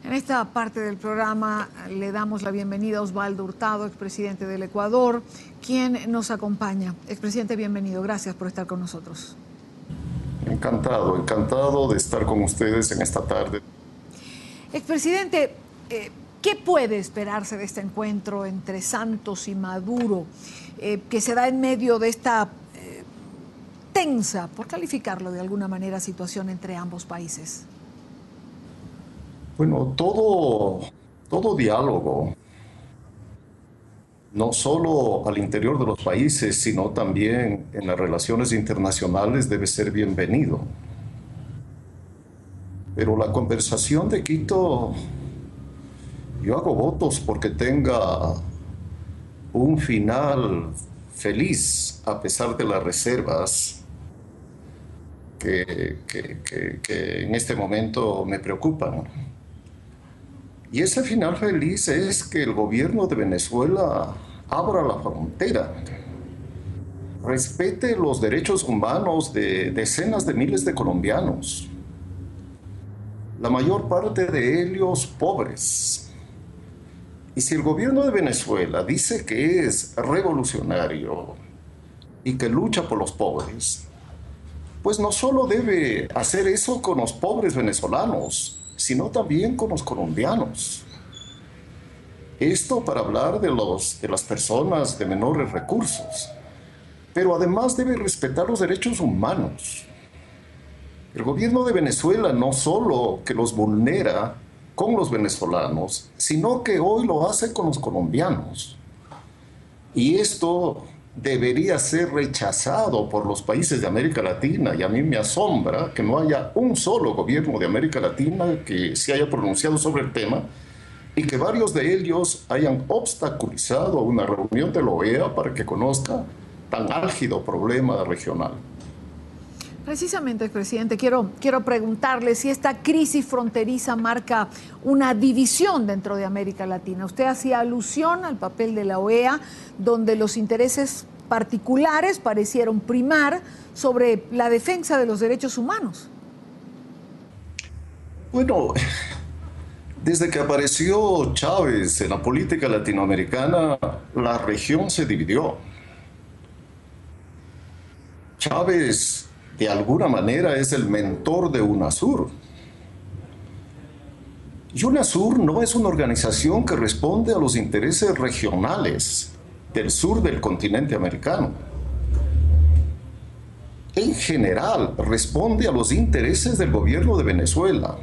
En esta parte del programa le damos la bienvenida a Osvaldo Hurtado, expresidente del Ecuador, quien nos acompaña. Expresidente, bienvenido. Gracias por estar con nosotros. Encantado de estar con ustedes en esta tarde. Expresidente, ¿qué puede esperarse de este encuentro entre Santos y Maduro, que se da en medio de esta tensa, por calificarlo de alguna manera, situación entre ambos países? Bueno, todo diálogo, no solo al interior de los países, sino también en las relaciones internacionales, debe ser bienvenido. Pero la conversación de Quito, yo hago votos porque tenga un final feliz, a pesar de las reservas que en este momento me preocupan. Y ese final feliz es que el gobierno de Venezuela abra la frontera, respete los derechos humanos de decenas de miles de colombianos, la mayor parte de ellos pobres. Y si el gobierno de Venezuela dice que es revolucionario y que lucha por los pobres, pues no solo debe hacer eso con los pobres venezolanos, sino también con los colombianos. Esto para hablar de las personas de menores recursos. Pero además debe respetar los derechos humanos. El gobierno de Venezuela no solo que los vulnera con los venezolanos, sino que hoy lo hace con los colombianos. Y esto debería ser rechazado por los países de América Latina, y a mí me asombra que no haya un solo gobierno de América Latina que se haya pronunciado sobre el tema y que varios de ellos hayan obstaculizado una reunión de la OEA para que conozca tan álgido problema regional. Precisamente, presidente, quiero preguntarle si esta crisis fronteriza marca una división dentro de América Latina. Usted hacía alusión al papel de la OEA, donde los intereses particulares parecieron primar sobre la defensa de los derechos humanos. Bueno, desde que apareció Chávez en la política latinoamericana, la región se dividió. Chávez, de alguna manera, es el mentor de UNASUR. Y UNASUR no es una organización que responde a los intereses regionales del sur del continente americano. En general, responde a los intereses del gobierno de Venezuela.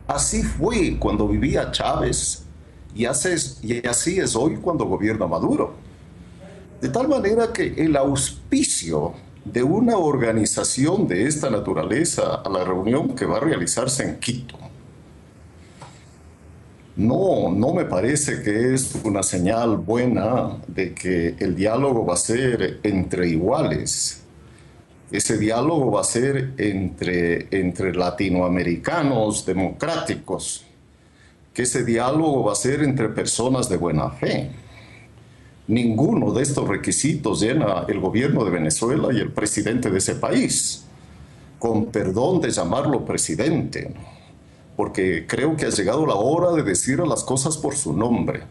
Así fue cuando vivía Chávez y así es hoy cuando gobierna Maduro. De tal manera que el auspicio de una organización de esta naturaleza a la reunión que va a realizarse en Quito no me parece que es una señal buena de que el diálogo va a ser entre iguales. Ese diálogo va a ser entre latinoamericanos democráticos, que ese diálogo va a ser entre personas de buena fe. Ninguno de estos requisitos llena el gobierno de Venezuela y el presidente de ese país, con perdón de llamarlo presidente, porque creo que ha llegado la hora de decir las cosas por su nombre.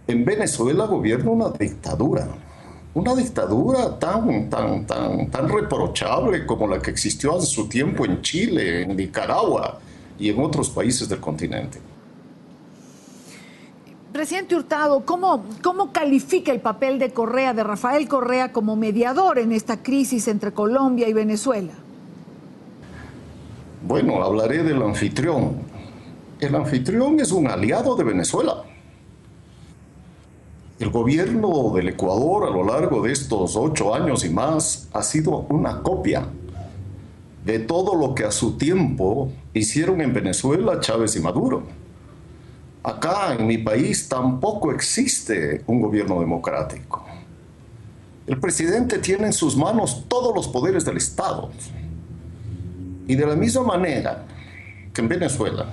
En Venezuela gobierna una dictadura tan reprochable como la que existió hace su tiempo en Chile, en Nicaragua y en otros países del continente. Presidente Hurtado, ¿cómo califica el papel de Correa, de Rafael Correa, como mediador en esta crisis entre Colombia y Venezuela? Bueno, hablaré del anfitrión. El anfitrión es un aliado de Venezuela. El gobierno del Ecuador a lo largo de estos 8 años y más ha sido una copia de todo lo que a su tiempo hicieron en Venezuela Chávez y Maduro. Acá en mi país tampoco existe un gobierno democrático. El presidente tiene en sus manos todos los poderes del Estado. Y de la misma manera que en Venezuela,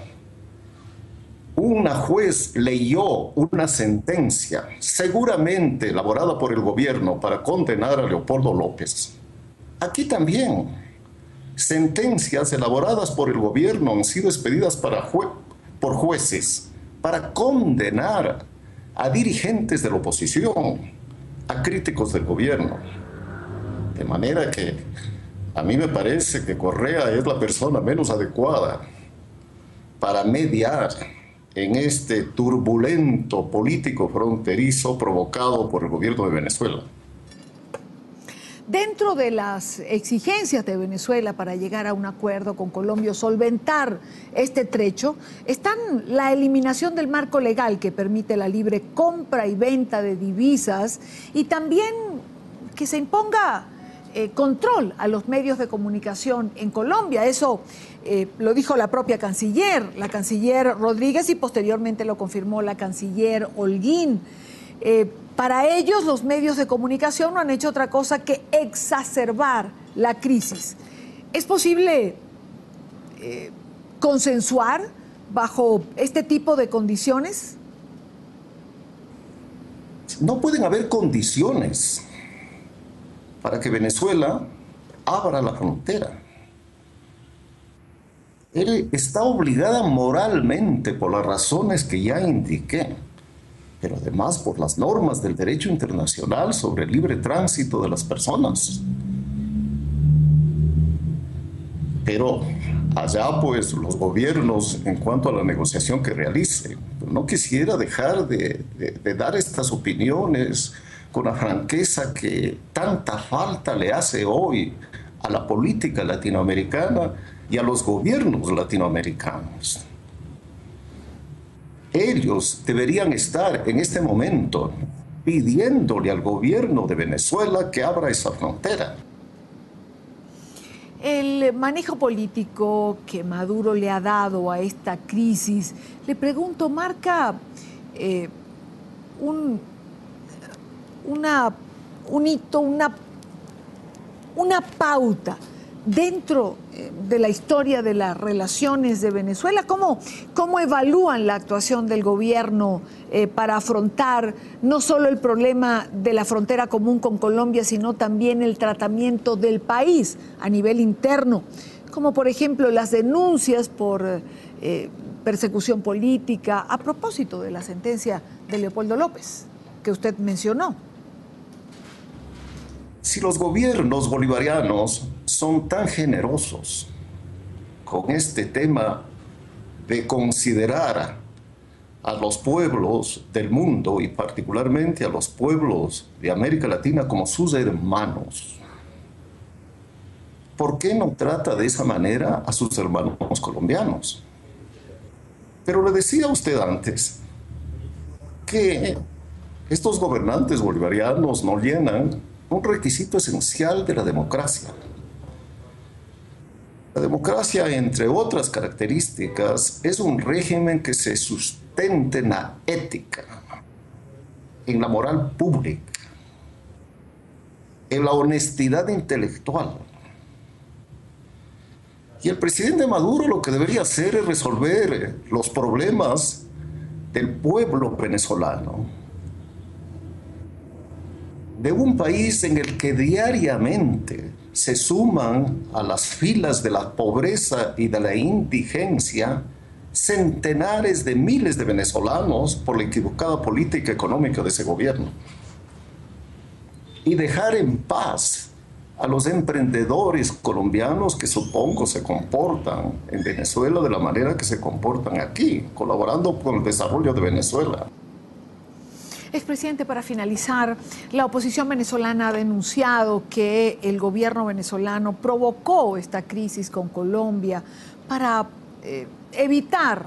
una juez leyó una sentencia, seguramente elaborada por el gobierno para condenar a Leopoldo López. Aquí también, sentencias elaboradas por el gobierno han sido expedidas por jueces para condenar a dirigentes de la oposición, a críticos del gobierno. De manera que a mí me parece que Correa es la persona menos adecuada para mediar en este turbulento político fronterizo provocado por el gobierno de Venezuela. Dentro de las exigencias de Venezuela para llegar a un acuerdo con Colombia, solventar este trecho, están la eliminación del marco legal que permite la libre compra y venta de divisas y también que se imponga control a los medios de comunicación en Colombia. Eso lo dijo la propia la canciller Rodríguez, y posteriormente lo confirmó la canciller Holguín. Para ellos, los medios de comunicación no han hecho otra cosa que exacerbar la crisis. ¿Es posible consensuar bajo este tipo de condiciones? No pueden haber condiciones para que Venezuela abra la frontera. Él está obligada moralmente por las razones que ya indiqué, pero además por las normas del derecho internacional sobre el libre tránsito de las personas. Pero allá pues los gobiernos en cuanto a la negociación que realice. No quisiera dejar de dar estas opiniones con la franqueza que tanta falta le hace hoy a la política latinoamericana y a los gobiernos latinoamericanos. Ellos deberían estar en este momento pidiéndole al gobierno de Venezuela que abra esa frontera. El manejo político que Maduro le ha dado a esta crisis, le pregunto, marca un hito, una pauta dentro de la historia de las relaciones de Venezuela. ¿Cómo evalúan la actuación del gobierno para afrontar no solo el problema de la frontera común con Colombia, sino también el tratamiento del país a nivel interno? Como por ejemplo las denuncias por persecución política a propósito de la sentencia de Leopoldo López, que usted mencionó. Si los gobiernos bolivarianos son tan generosos con este tema de considerar a los pueblos del mundo y particularmente a los pueblos de América Latina como sus hermanos, ¿por qué no trata de esa manera a sus hermanos colombianos? Pero le decía a usted antes que estos gobernantes bolivarianos no llenan un requisito esencial de la democracia. La democracia, entre otras características, es un régimen que se sustenta en la ética, en la moral pública, en la honestidad intelectual. Y el presidente Maduro lo que debería hacer es resolver los problemas del pueblo venezolano, de un país en el que diariamente se suman a las filas de la pobreza y de la indigencia centenares de miles de venezolanos por la equivocada política económica de ese gobierno. Y dejar en paz a los emprendedores colombianos que supongo se comportan en Venezuela de la manera que se comportan aquí, colaborando con el desarrollo de Venezuela. Expresidente, para finalizar, la oposición venezolana ha denunciado que el gobierno venezolano provocó esta crisis con Colombia para evitar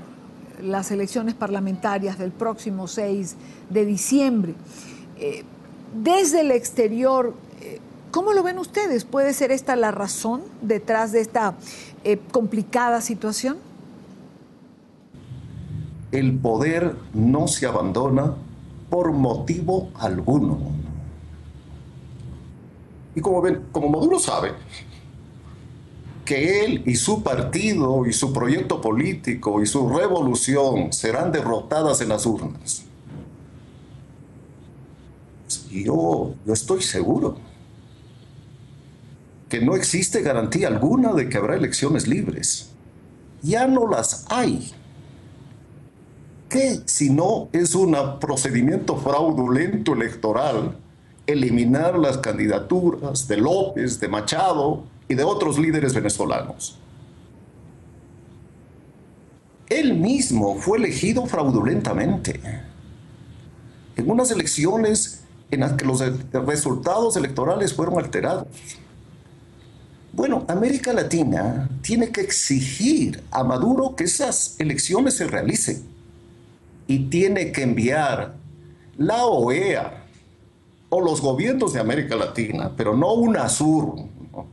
las elecciones parlamentarias del próximo 6 de diciembre. Desde el exterior, ¿cómo lo ven ustedes? ¿Puede ser esta la razón detrás de esta complicada situación? El poder no se abandona por motivo alguno. Y como Maduro sabe que él y su partido y su proyecto político y su revolución serán derrotadas en las urnas, yo estoy seguro que no existe garantía alguna de que habrá elecciones libres. Ya no las hay. ¿Qué si no es un procedimiento fraudulento electoral eliminar las candidaturas de López, de Machado y de otros líderes venezolanos? Él mismo fue elegido fraudulentamente en unas elecciones en las que los resultados electorales fueron alterados. Bueno, América Latina tiene que exigir a Maduro que esas elecciones se realicen y tiene que enviar la OEA o los gobiernos de América Latina, pero no UNASUR, ¿no?,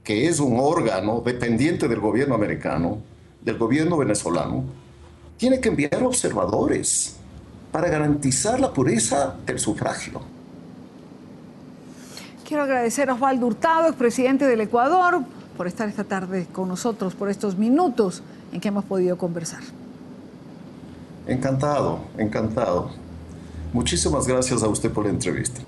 que es un órgano dependiente del gobierno americano, del gobierno venezolano, tiene que enviar observadores para garantizar la pureza del sufragio. Quiero agradecer a Osvaldo Hurtado, expresidente del Ecuador, por estar esta tarde con nosotros, por estos minutos en que hemos podido conversar. Encantado, encantado. Muchísimas gracias a usted por la entrevista.